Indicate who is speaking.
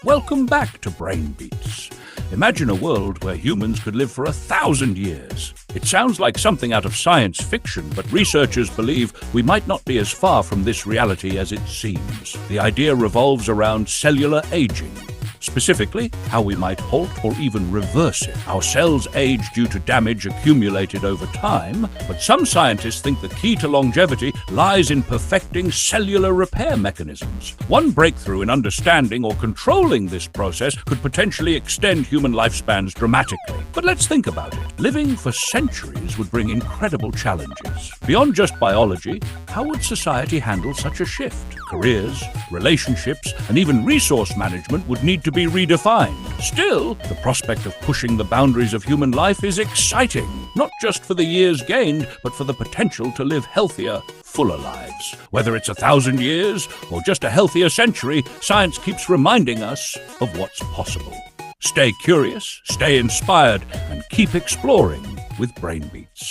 Speaker 1: Welcome back to BrainBeats. Imagine a world where humans could live for 1,000 years. It sounds like something out of science fiction, but researchers believe we might not be as far from this reality as it seems. The idea revolves around cellular aging. Specifically, how we might halt or even reverse it. Our cells age due to damage accumulated over time, but some scientists think the key to longevity lies in perfecting cellular repair mechanisms. One breakthrough in understanding or controlling this process could potentially extend human lifespans dramatically. But let's think about it. Living for centuries would bring incredible challenges. Beyond just biology, how would society handle such a shift? Careers, relationships, and even resource management would need to be redefined. Still, the prospect of pushing the boundaries of human life is exciting, not just for the years gained, but for the potential to live healthier, fuller lives. Whether it's 1,000 years or just a healthier century, science keeps reminding us of what's possible. Stay curious, stay inspired, and keep exploring with BrainBeats.